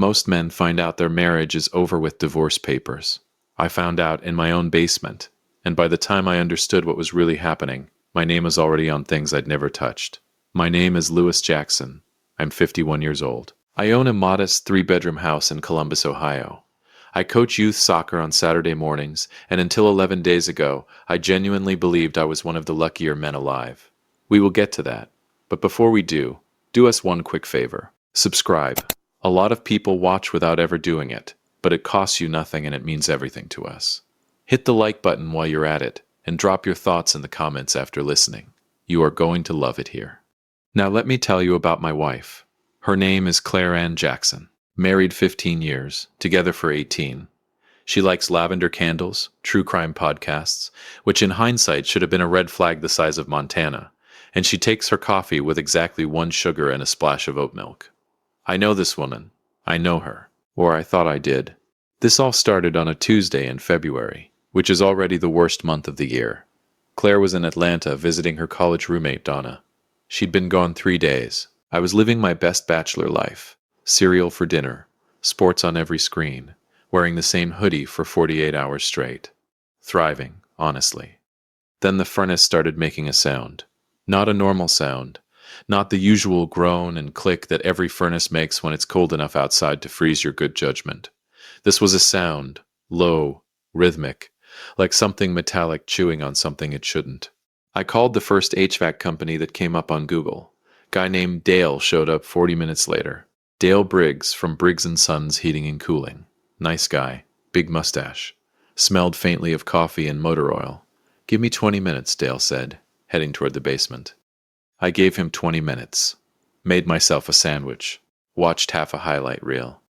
Most men find out their marriage is over with divorce papers. I found out in my own basement, and by the time I understood what was really happening, my name was already on things I'd never touched. My name is Lewis Jackson. I'm 51 years old. I own a modest 3-bedroom house in Columbus, Ohio. I coach youth soccer on Saturday mornings, and until 11 days ago, I genuinely believed I was one of the luckier men alive. We will get to that. But before we do us one quick favor. Subscribe. A lot of people watch without ever doing it, but it costs you nothing and it means everything to us. Hit the like button while you're at it, and drop your thoughts in the comments after listening. You are going to love it here. Now let me tell you about my wife. Her name is Claire Ann Jackson. Married 15 years, together for 18. She likes lavender candles, true crime podcasts, which in hindsight should have been a red flag the size of Montana, and she takes her coffee with exactly 1 sugar and a splash of oat milk. I know this woman. I know her. Or I thought I did. This all started on a Tuesday in February, which is already the worst month of the year. Claire was in Atlanta visiting her college roommate, Donna. She'd been gone 3 days. I was living my best bachelor life. Cereal for dinner, sports on every screen, wearing the same hoodie for 48 hours straight. Thriving, honestly. Then the furnace started making a sound. Not a normal sound. Not the usual groan and click that every furnace makes when it's cold enough outside to freeze your good judgment. This was a sound, low, rhythmic, like something metallic chewing on something it shouldn't. I called the first HVAC company that came up on Google. Guy named Dale showed up 40 minutes later. Dale Briggs from Briggs & Sons Heating and Cooling. Nice guy, big mustache. Smelled faintly of coffee and motor oil. "Give me 20 minutes, Dale said, heading toward the basement. I gave him 20 minutes. Made myself a sandwich. Watched half a highlight reel.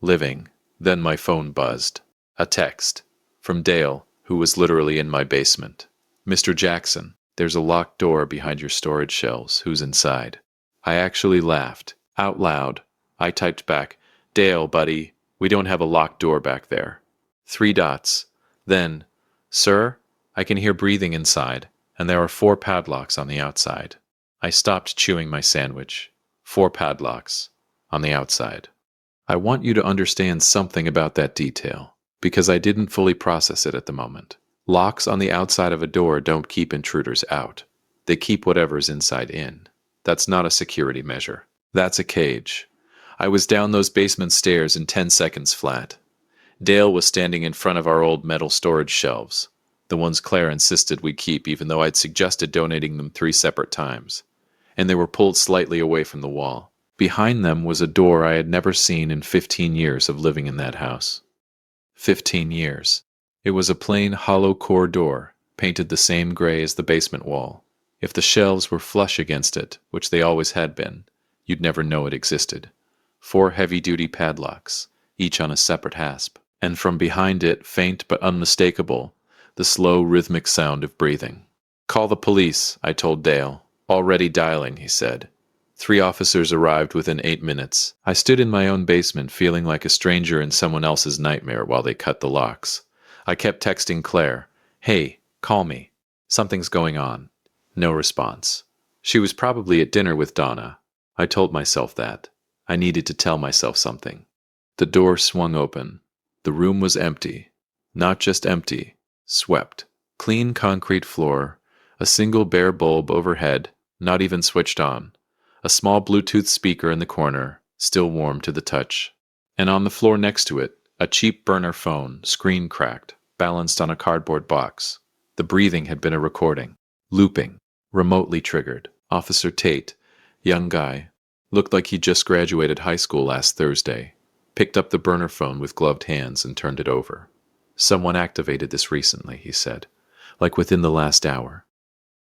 Living. Then my phone buzzed. A text. From Dale, who was literally in my basement. "Mr. Jackson, there's a locked door behind your storage shelves. Who's inside?" I actually laughed. Out loud. I typed back, "Dale, buddy, we don't have a locked door back there." 3 dots. Then, "Sir, I can hear breathing inside, and there are 4 padlocks on the outside." I stopped chewing my sandwich. 4 padlocks. On the outside. I want you to understand something about that detail, because I didn't fully process it at the moment. Locks on the outside of a door don't keep intruders out. They keep whatever's inside in. That's not a security measure. That's a cage. I was down those basement stairs in 10 seconds flat. Dale was standing in front of our old metal storage shelves, the ones Claire insisted we keep even though I'd suggested donating them 3 separate times, and they were pulled slightly away from the wall. Behind them was a door I had never seen in 15 years of living in that house. 15 years. It was a plain hollow core door, painted the same gray as the basement wall. If the shelves were flush against it, which they always had been, you'd never know it existed. 4 heavy-duty padlocks, each on a separate hasp, and from behind it, faint but unmistakable, the slow rhythmic sound of breathing. "Call the police," I told Dale. "Already dialing," he said. 3 officers arrived within 8 minutes. I stood in my own basement feeling like a stranger in someone else's nightmare while they cut the locks. I kept texting Claire, "Hey, call me. Something's going on." No response. She was probably at dinner with Donna. I told myself that. I needed to tell myself something. The door swung open. The room was empty. Not just empty, swept. Clean concrete floor, a single bare bulb overhead, not even switched on. A small Bluetooth speaker in the corner, still warm to the touch. And on the floor next to it, a cheap burner phone, screen cracked, balanced on a cardboard box. The breathing had been a recording. Looping. Remotely triggered. Officer Tate, young guy, looked like he just graduated high school last Thursday, picked up the burner phone with gloved hands and turned it over. "Someone activated this recently," he said, "like within the last hour."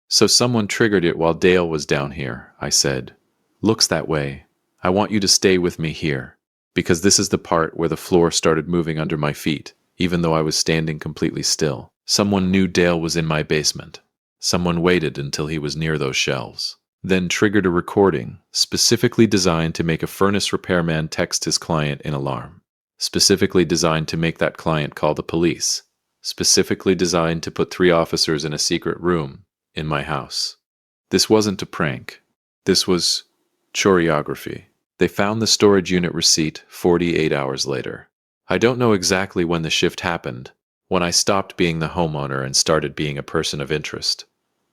"So someone triggered it while Dale was down here," I said. "Looks that way. I want you to stay with me here, because this is the part where the floor started moving under my feet, even though I was standing completely still. Someone knew Dale was in my basement. Someone waited until he was near those shelves, then triggered a recording specifically designed to make a furnace repairman text his client in alarm, specifically designed to make that client call the police, specifically designed to put 3 officers in a secret room in my house. This wasn't a prank. This was choreography. They found the storage unit receipt 48 hours later. I don't know exactly when the shift happened, when I stopped being the homeowner and started being a person of interest.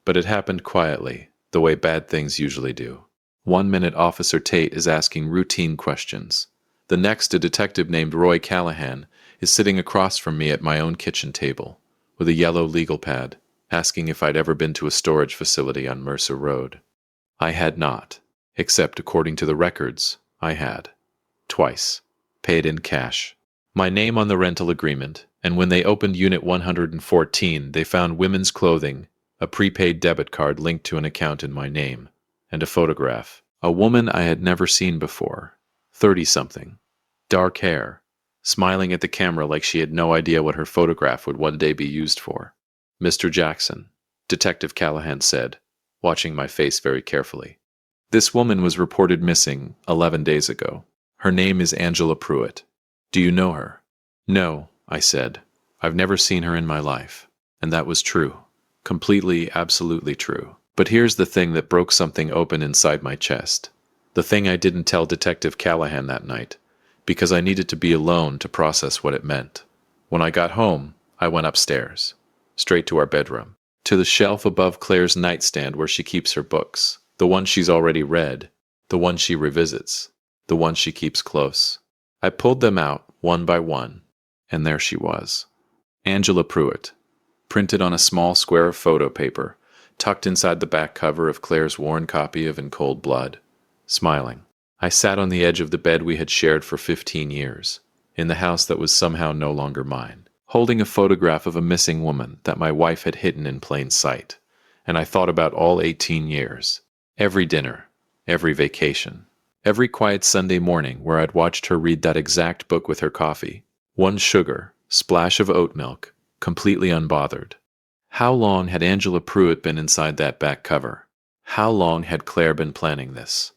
But it happened quietly, the way bad things usually do. 1 minute Officer Tate is asking routine questions. The next, a detective named Roy Callahan is sitting across from me at my own kitchen table, with a yellow legal pad, asking if I'd ever been to a storage facility on Mercer Road. I had not, except according to the records, I had. Twice. Paid in cash. My name on the rental agreement, and when they opened Unit 114, they found women's clothing, a prepaid debit card linked to an account in my name, and a photograph. A woman I had never seen before, 30-something, dark hair, smiling at the camera like she had no idea what her photograph would one day be used for. "Mr. Jackson," Detective Callahan said, watching my face very carefully. "This woman was reported missing 11 days ago. Her name is Angela Pruitt. Do you know her?" "No," I said. "I've never seen her in my life." And that was true. Completely, absolutely true. But here's the thing that broke something open inside my chest. The thing I didn't tell Detective Callahan that night, because I needed to be alone to process what it meant. When I got home, I went upstairs, straight to our bedroom, to the shelf above Claire's nightstand where she keeps her books, the one she's already read, the one she revisits, the one she keeps close. I pulled them out, one by one, and there she was. Angela Pruitt, printed on a small square of photo paper, tucked inside the back cover of Claire's worn copy of In Cold Blood, smiling. I sat on the edge of the bed we had shared for 15 years, in the house that was somehow no longer mine, holding a photograph of a missing woman that my wife had hidden in plain sight. And I thought about all 18 years, every dinner, every vacation, every quiet Sunday morning where I'd watched her read that exact book with her coffee, one sugar, splash of oat milk, completely unbothered. How long had Angela Pruitt been inside that back cover? How long had Claire been planning this?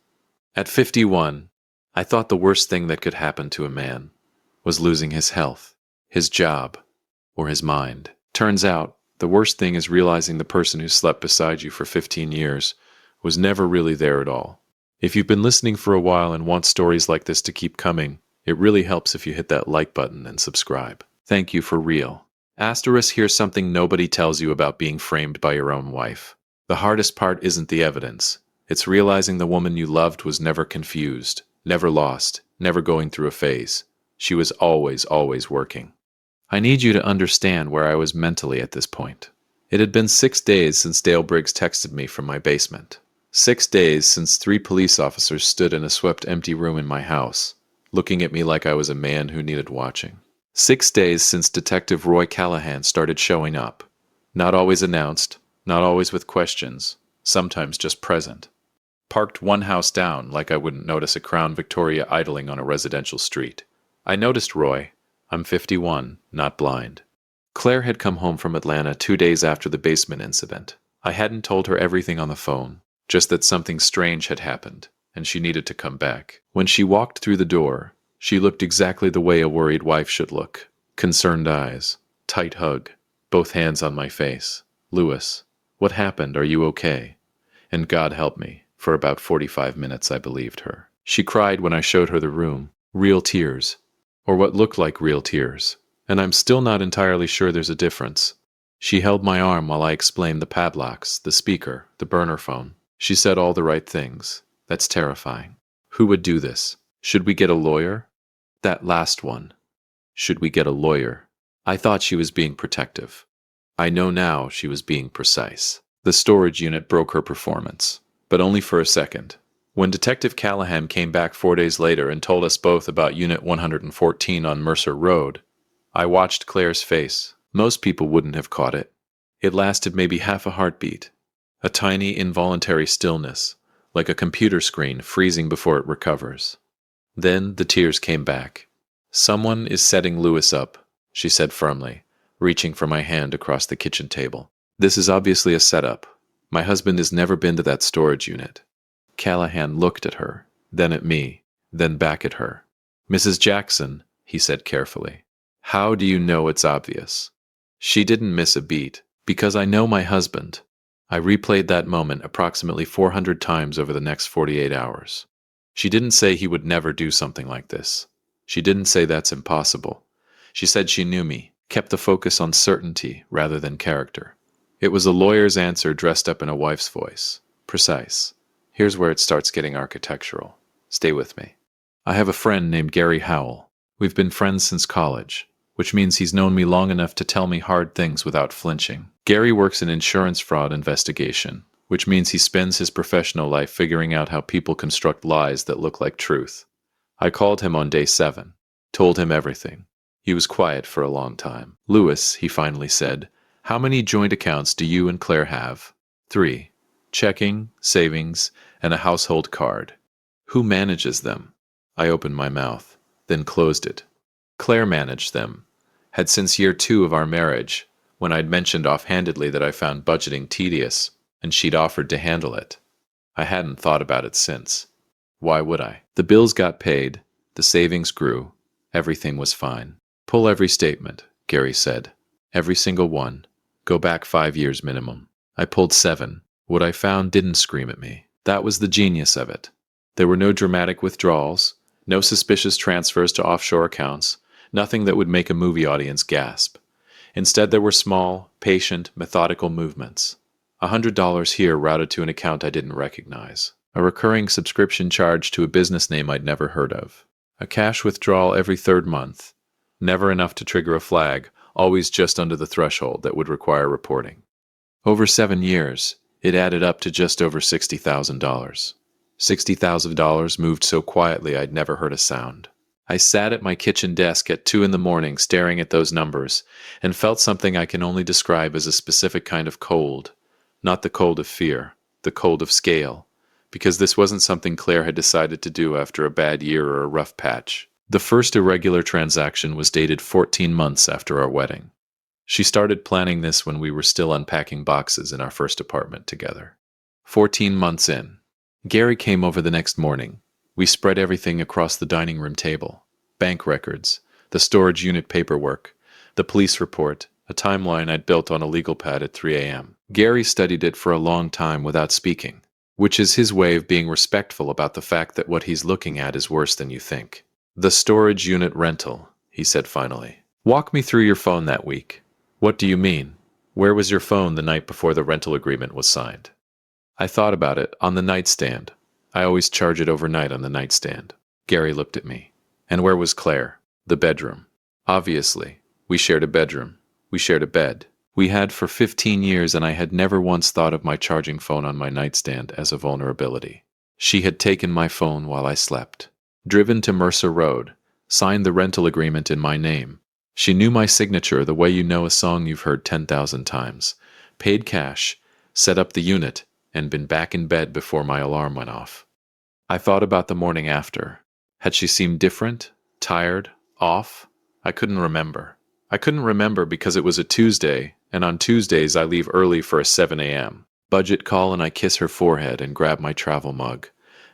At 51, I thought the worst thing that could happen to a man was losing his health, his job, or his mind. Turns out, the worst thing is realizing the person who slept beside you for 15 years was never really there at all. If you've been listening for a while and want stories like this to keep coming, it really helps if you hit that like button and subscribe. Thank you for real. Asterisk, here's something nobody tells you about being framed by your own wife. The hardest part isn't the evidence. It's realizing the woman you loved was never confused, never lost, never going through a phase. She was always, always working. I need you to understand where I was mentally at this point. It had been 6 days since Dale Briggs texted me from my basement. 6 days since 3 police officers stood in a swept empty room in my house, looking at me like I was a man who needed watching. 6 days since Detective Roy Callahan started showing up. Not always announced, not always with questions, sometimes just present. Parked one house down like I wouldn't notice a Crown Victoria idling on a residential street. I noticed Roy. I'm 51, not blind. Claire had come home from Atlanta 2 days after the basement incident. I hadn't told her everything on the phone, just that something strange had happened, and she needed to come back. When she walked through the door, she looked exactly the way a worried wife should look. Concerned eyes, tight hug, both hands on my face. "Louis, what happened? Are you okay?" And God help me, for about 45 minutes I believed her. She cried when I showed her the room. Real tears. Or what looked like real tears. And I'm still not entirely sure there's a difference. She held my arm while I explained the padlocks, the speaker, the burner phone. She said all the right things. That's terrifying. Who would do this? Should we get a lawyer? That last one. Should we get a lawyer? I thought she was being protective. I know now she was being precise. The storage unit broke her performance, but only for a second. When Detective Callahan came back 4 days later and told us both about Unit 114 on Mercer Road, I watched Claire's face. Most people wouldn't have caught it. It lasted maybe half a heartbeat. A tiny, involuntary stillness, like a computer screen freezing before it recovers. Then the tears came back. "Someone is setting Louis up," she said firmly, reaching for my hand across the kitchen table. "This is obviously a setup. My husband has never been to that storage unit." Callahan looked at her, then at me, then back at her. "Mrs. Jackson," he said carefully, "how do you know it's obvious?" She didn't miss a beat. "Because I know my husband." I replayed that moment approximately 400 times over the next 48 hours. She didn't say he would never do something like this. She didn't say that's impossible. She said she knew me, kept the focus on certainty rather than character. It was a lawyer's answer dressed up in a wife's voice. Precise. Here's where it starts getting architectural. Stay with me. I have a friend named Gary Howell. We've been friends since college, which means he's known me long enough to tell me hard things without flinching. Gary works in insurance fraud investigation, which means he spends his professional life figuring out how people construct lies that look like truth. I called him on day 7, told him everything. He was quiet for a long time. Louis, he finally said, how many joint accounts do you and Claire have? 3. Checking, savings, and a household card. Who manages them? I opened my mouth, then closed it. Claire managed them. Had since year 2 of our marriage, when I'd mentioned offhandedly that I found budgeting tedious, and she'd offered to handle it. I hadn't thought about it since. Why would I? The bills got paid, the savings grew, everything was fine. Pull every statement, Gary said. Every single one. Go back 5 years minimum. I pulled 7. What I found didn't scream at me. That was the genius of it. There were no dramatic withdrawals, no suspicious transfers to offshore accounts, nothing that would make a movie audience gasp. Instead, there were small, patient, methodical movements. $100 here routed to an account I didn't recognize. A recurring subscription charge to a business name I'd never heard of. A cash withdrawal every 3rd month. Never enough to trigger a flag, always just under the threshold that would require reporting. Over 7 years, it added up to just over $60,000. $60,000 moved so quietly I'd never heard a sound. I sat at my kitchen desk at 2 a.m. staring at those numbers and felt something I can only describe as a specific kind of cold. Not the cold of fear, the cold of scale, because this wasn't something Claire had decided to do after a bad year or a rough patch. The first irregular transaction was dated 14 months after our wedding. She started planning this when we were still unpacking boxes in our first apartment together. 14 months in. Gary came over the next morning. We spread everything across the dining room table. Bank records, the storage unit paperwork, the police report, a timeline I'd built on a legal pad at 3 a.m. Gary studied it for a long time without speaking, which is his way of being respectful about the fact that what he's looking at is worse than you think. The storage unit rental, he said finally. Walk me through your phone that week. What do you mean? Where was your phone the night before the rental agreement was signed? I thought about it. On the nightstand. I always charge it overnight on the nightstand. Gary looked at me. And where was Claire? The bedroom. Obviously. We shared a bedroom. We shared a bed. We had for 15 years, and I had never once thought of my charging phone on my nightstand as a vulnerability. She had taken my phone while I slept. Driven to Mercer Road. Signed the rental agreement in my name. She knew my signature the way you know a song you've heard 10,000 times. Paid cash, set up the unit, and been back in bed before my alarm went off. I thought about the morning after. Had she seemed different? Tired? Off? I couldn't remember. I couldn't remember because it was a Tuesday, and on Tuesdays I leave early for a 7 a.m. budget call, and I kiss her forehead and grab my travel mug,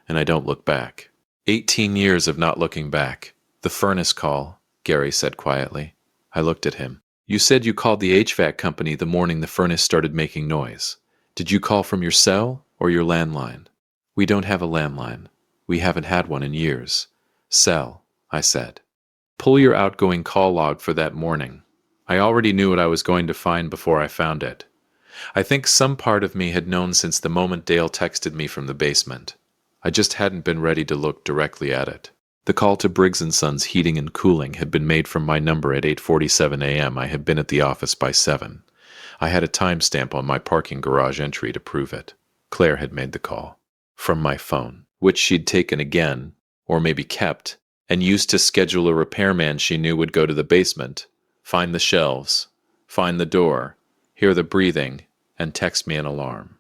and I don't look back. 18 years of not looking back. The furnace call, Gary said quietly. I looked at him. You said you called the HVAC company the morning the furnace started making noise. Did you call from your cell or your landline? We don't have a landline. We haven't had one in years. Cell, I said. Pull your outgoing call log for that morning. I already knew what I was going to find before I found it. I think some part of me had known since the moment Dale texted me from the basement. I just hadn't been ready to look directly at it. The call to Briggs & Sons Heating and Cooling had been made from my number at 8:47 a.m. I had been at the office by 7. I had a timestamp on my parking garage entry to prove it. Claire had made the call. From my phone, which she'd taken again, or maybe kept, and used to schedule a repairman she knew would go to the basement, find the shelves, find the door, hear the breathing, and text me an alarm.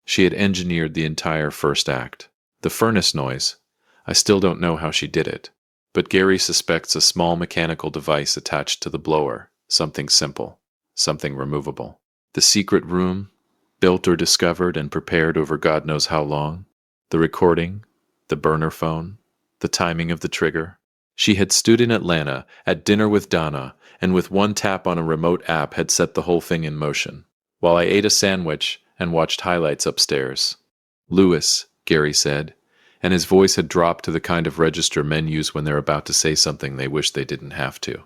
She had engineered the entire first act. The furnace noise, I still don't know how she did it, but Gary suspects a small mechanical device attached to the blower, something simple, something removable. The secret room, built or discovered and prepared over God knows how long, the recording, the burner phone, the timing of the trigger. She had stood in Atlanta at dinner with Donna, and with one tap on a remote app had set the whole thing in motion, while I ate a sandwich and watched highlights upstairs. Louis, Gary said, and his voice had dropped to the kind of register men use when they're about to say something they wish they didn't have to.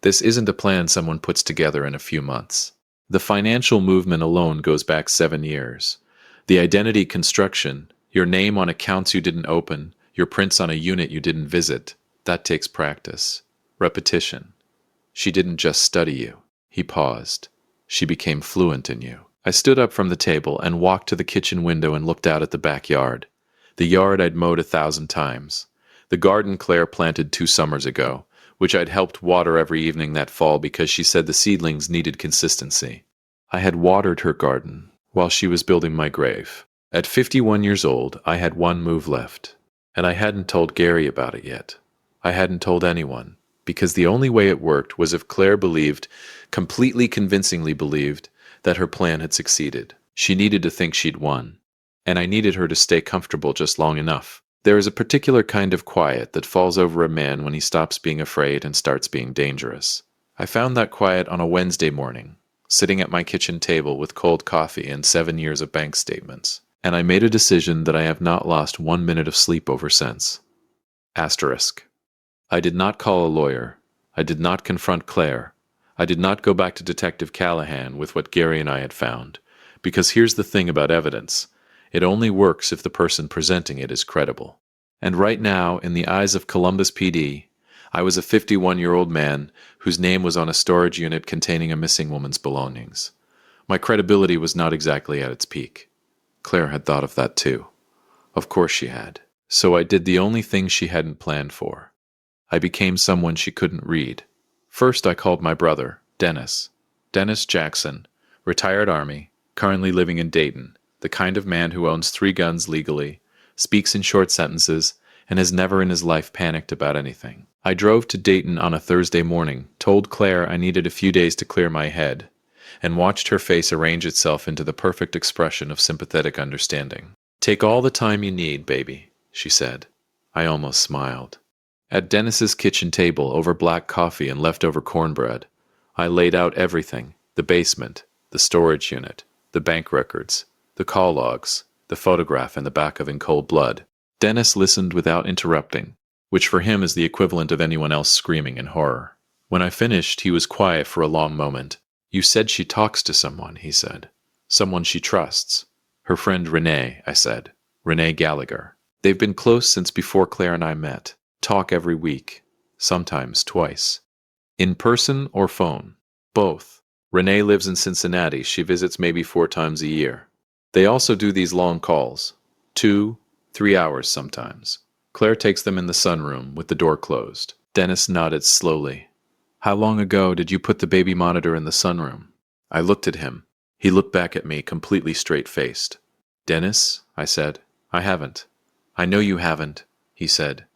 This isn't a plan someone puts together in a few months. The financial movement alone goes back 7 years. The identity construction, your name on accounts you didn't open, your prints on a unit you didn't visit, that takes practice. Repetition. She didn't just study you. He paused. She became fluent in you. I stood up from the table and walked to the kitchen window and looked out at the backyard. The yard I'd mowed 1,000 times. The garden Claire planted 2 summers ago, which I'd helped water every evening that fall because she said the seedlings needed consistency. I had watered her garden while she was building my grave. At 51 years old, I had one move left, and I hadn't told Gary about it yet. I hadn't told anyone, because the only way it worked was if Claire believed, completely convincingly believed, that her plan had succeeded. She needed to think she'd won, and I needed her to stay comfortable just long enough. There is a particular kind of quiet that falls over a man when he stops being afraid and starts being dangerous. I found that quiet on a Wednesday morning, sitting at my kitchen table with cold coffee and 7 years of bank statements, and I made a decision that I have not lost 1 minute of sleep over since. Asterisk. I did not call a lawyer. I did not confront Claire. I did not go back to Detective Callahan with what Gary and I had found, because here's the thing about evidence. It only works if the person presenting it is credible. And right now, in the eyes of Columbus PD, I was a 51-year-old man whose name was on a storage unit containing a missing woman's belongings. My credibility was not exactly at its peak. Claire had thought of that too. Of course she had. So I did the only thing she hadn't planned for. I became someone she couldn't read. First I called my brother, Dennis. Dennis Jackson, retired Army, currently living in Dayton, the kind of man who owns 3 guns legally, speaks in short sentences, and has never in his life panicked about anything. I drove to Dayton on a Thursday morning, told Claire I needed a few days to clear my head, and watched her face arrange itself into the perfect expression of sympathetic understanding. "Take all the time you need, baby," she said. I almost smiled. At Dennis's kitchen table, over black coffee and leftover cornbread, I laid out everything: the basement, the storage unit, the bank records, the call logs, the photograph in the back of In Cold Blood. Dennis listened without interrupting, which for him is the equivalent of anyone else screaming in horror. When I finished, he was quiet for a long moment. "You said she talks to someone," he said. "Someone she trusts." "Her friend Renee," I said. "Renee Gallagher. They've been close since before Claire and I met. Talk every week, sometimes twice. In person or phone? Both. Renee lives in Cincinnati. She visits maybe 4 times a year. They also do these long calls, 2, 3 hours sometimes. Claire takes them in the sunroom with the door closed." Dennis nodded slowly. "How long ago did you put the baby monitor in the sunroom?" I looked at him. He looked back at me, completely straight-faced. "Dennis," I said, "I haven't." "I know you haven't," he said,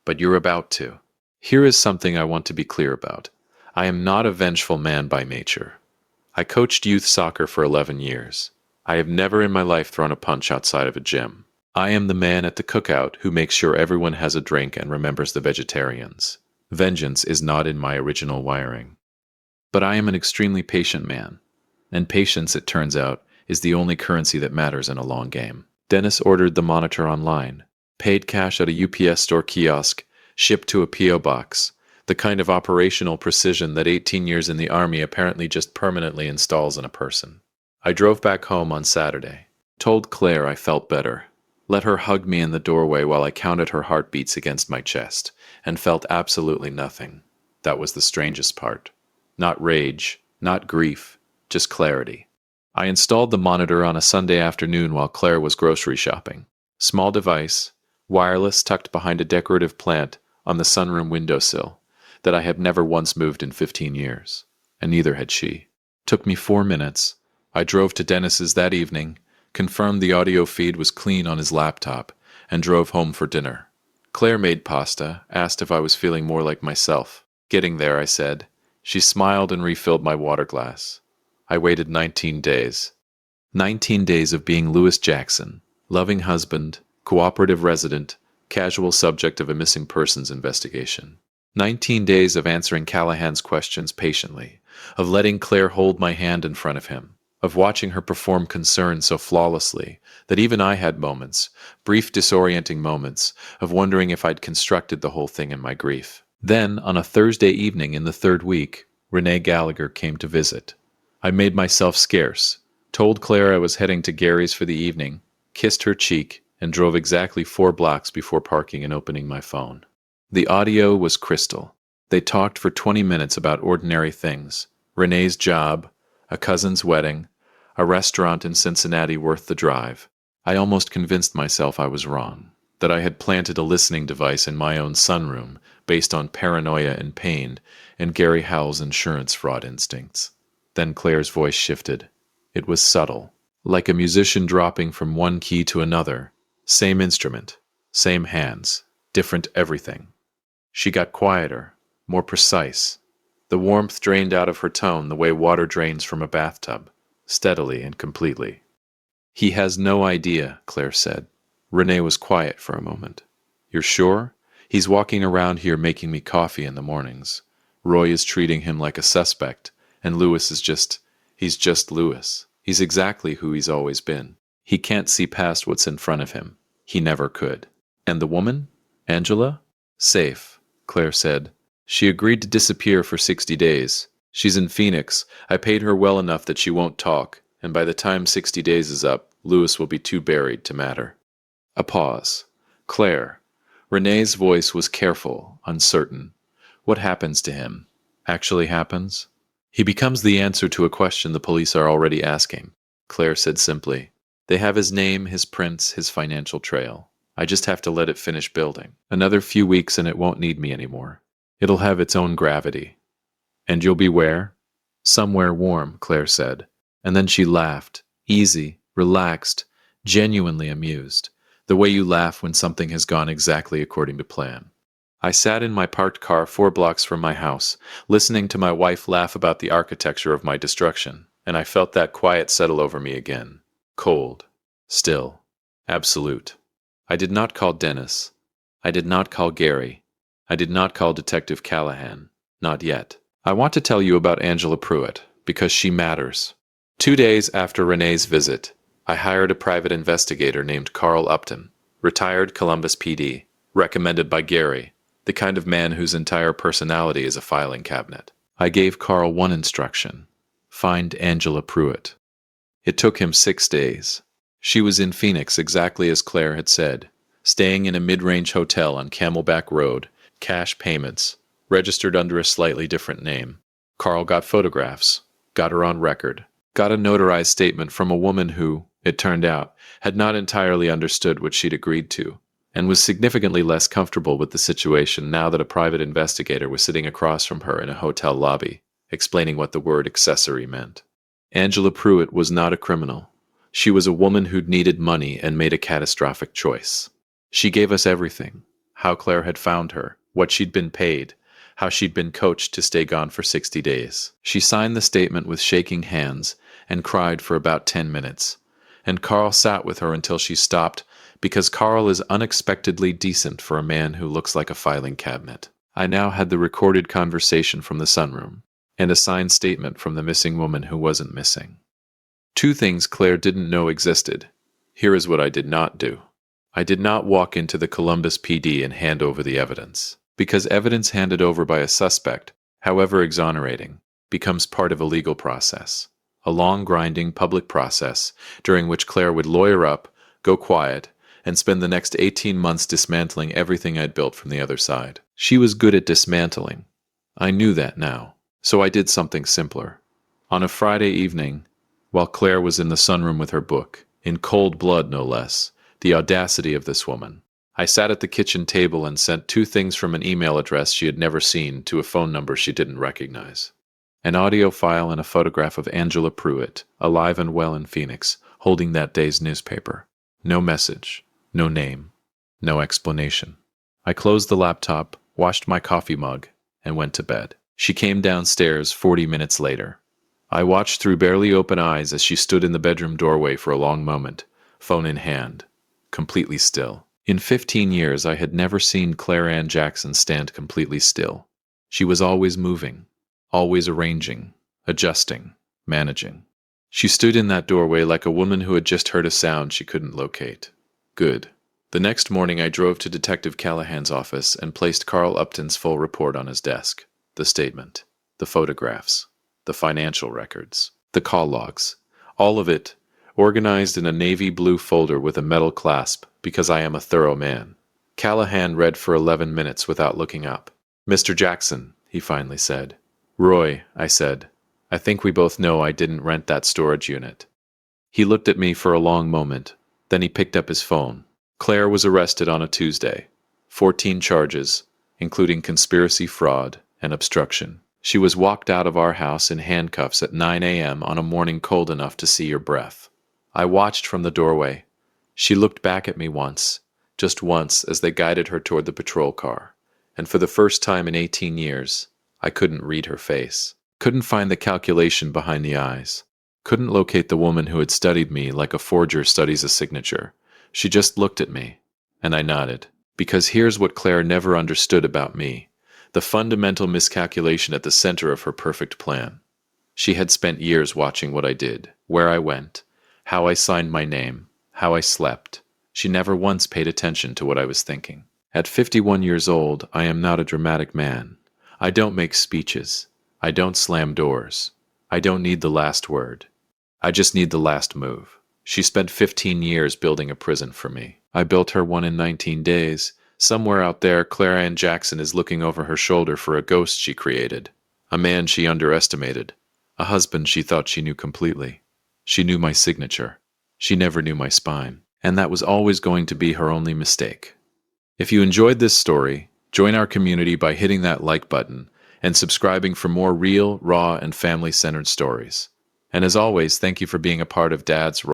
"but you're about to. Here is something I want to be clear about. I am not a vengeful man by nature. I coached youth soccer for 11 years. I have never in my life thrown a punch outside of a gym. I am the man at the cookout who makes sure everyone has a drink and remembers the vegetarians. Vengeance is not in my original wiring. But I am an extremely patient man, and patience, it turns out, is the only currency that matters in a long game." Dennis ordered the monitor online, paid cash at a UPS store kiosk, shipped to a P.O. box, the kind of operational precision that 18 years in the Army apparently just permanently installs in a person. I drove back home on Saturday, told Claire I felt better, let her hug me in the doorway while I counted her heartbeats against my chest, and felt absolutely nothing. That was the strangest part. Not rage, not grief, just clarity. I installed the monitor on a Sunday afternoon while Claire was grocery shopping. Small device, wireless, tucked behind a decorative plant on the sunroom windowsill that I had never once moved in 15 years, and neither had she. Took me 4 minutes. I drove to Dennis's that evening, confirmed the audio feed was clean on his laptop, and drove home for dinner. Claire made pasta, asked if I was feeling more like myself. "Getting there," I said. She smiled and refilled my water glass. I waited 19 days. 19 days of being Lewis Jackson, loving husband, cooperative resident, casual subject of a missing persons investigation. 19 days of answering Callahan's questions patiently, of letting Claire hold my hand in front of him, of watching her perform concern so flawlessly that even I had moments, brief disorienting moments, of wondering if I'd constructed the whole thing in my grief. Then, on a Thursday evening in the third week, Renee Gallagher came to visit. I made myself scarce, told Claire I was heading to Gary's for the evening, kissed her cheek, and drove exactly 4 blocks before parking and opening my phone. The audio was crystal. They talked for 20 minutes about ordinary things: Renee's job, a cousin's wedding, a restaurant in Cincinnati worth the drive. I almost convinced myself I was wrong, that I had planted a listening device in my own sunroom based on paranoia and pain and Gary Howell's insurance fraud instincts. Then Claire's voice shifted. It was subtle, like a musician dropping from one key to another. Same instrument, same hands, different everything. She got quieter, more precise. The warmth drained out of her tone the way water drains from a bathtub, steadily and completely. "He has no idea," Claire said. Renee was quiet for a moment. "You're sure? He's walking around here making me coffee in the mornings. Roy is treating him like a suspect, and he's just Louis. He's exactly who he's always been. He can't see past what's in front of him. He never could." "And the woman? Angela?" "Safe," Claire said. "She agreed to disappear for 60 days. She's in Phoenix. I paid her well enough that she won't talk, and by the time 60 days is up, Louis will be too buried to matter." A pause. "Claire." Renee's voice was careful, uncertain. "What happens to him? Actually happens?" "He becomes the answer to a question the police are already asking," Claire said simply. "They have his name, his prints, his financial trail. I just have to let it finish building. Another few weeks and it won't need me anymore. It'll have its own gravity." "And you'll be where?" "Somewhere warm," Claire said. And then she laughed, easy, relaxed, genuinely amused, the way you laugh when something has gone exactly according to plan. I sat in my parked car 4 blocks from my house, listening to my wife laugh about the architecture of my destruction, and I felt that quiet settle over me again. Cold. Still. Absolute. I did not call Dennis. I did not call Gary. I did not call Detective Callahan. Not yet. I want to tell you about Angela Pruitt, because she matters. 2 days after Renee's visit, I hired a private investigator named Carl Upton, retired Columbus PD, recommended by Gary, the kind of man whose entire personality is a filing cabinet. I gave Carl one instruction: find Angela Pruitt. It took him 6 days. She was in Phoenix exactly as Claire had said, staying in a mid-range hotel on Camelback Road, cash payments, registered under a slightly different name. Carl got photographs, got her on record, got a notarized statement from a woman who, it turned out, had not entirely understood what she'd agreed to, and was significantly less comfortable with the situation now that a private investigator was sitting across from her in a hotel lobby, explaining what the word accessory meant. Angela Pruitt was not a criminal. She was a woman who'd needed money and made a catastrophic choice. She gave us everything: how Claire had found her, what she'd been paid, how she'd been coached to stay gone for 60 days. She signed the statement with shaking hands and cried for about 10 minutes, and Carl sat with her until she stopped, because Carl is unexpectedly decent for a man who looks like a filing cabinet. I now had the recorded conversation from the sunroom, and a signed statement from the missing woman who wasn't missing. 2 things Claire didn't know existed. Here is what I did not do. I did not walk into the Columbus PD and hand over the evidence, because evidence handed over by a suspect, however exonerating, becomes part of a legal process, a long, grinding public process during which Claire would lawyer up, go quiet, and spend the next 18 months dismantling everything I'd built from the other side. She was good at dismantling. I knew that now, so I did something simpler. On a Friday evening, while Claire was in the sunroom with her book, in cold blood no less, the audacity of this woman, I sat at the kitchen table and sent 2 things from an email address she had never seen to a phone number she didn't recognize. An audio file and a photograph of Angela Pruitt, alive and well in Phoenix, holding that day's newspaper. No message, no name, no explanation. I closed the laptop, washed my coffee mug, and went to bed. She came downstairs 40 minutes later. I watched through barely open eyes as she stood in the bedroom doorway for a long moment, phone in hand, completely still. In 15 years, I had never seen Claire Ann Jackson stand completely still. She was always moving, always arranging, adjusting, managing. She stood in that doorway like a woman who had just heard a sound she couldn't locate. Good. The next morning I drove to Detective Callahan's office and placed Carl Upton's full report on his desk. The statement, the photographs, the financial records, the call logs, all of it, organized in a navy blue folder with a metal clasp because I am a thorough man. Callahan read for 11 minutes without looking up. "Mr. Jackson," he finally said. "Roy," I said, "I think we both know I didn't rent that storage unit." He looked at me for a long moment. Then he picked up his phone. Claire was arrested on a Tuesday. 14 charges, including conspiracy, fraud, and obstruction. She was walked out of our house in handcuffs at 9 a.m. on a morning cold enough to see your breath. I watched from the doorway. She looked back at me once, just once, as they guided her toward the patrol car. And for the first time in 18 years, I couldn't read her face. Couldn't find the calculation behind the eyes. Couldn't locate the woman who had studied me like a forger studies a signature. She just looked at me, and I nodded. Because here's what Claire never understood about me, the fundamental miscalculation at the center of her perfect plan. She had spent years watching what I did, where I went, how I signed my name, how I slept. She never once paid attention to what I was thinking. At 51 years old, I am not a dramatic man. I don't make speeches. I don't slam doors. I don't need the last word. I just need the last move. She spent 15 years building a prison for me. I built her one in 19 days. Somewhere out there, Clara Ann Jackson is looking over her shoulder for a ghost she created. A man she underestimated. A husband she thought she knew completely. She knew my signature. She never knew my spine. And that was always going to be her only mistake. If you enjoyed this story, join our community by hitting that like button and subscribing for more real, raw, and family-centered stories. And as always, thank you for being a part of Dad's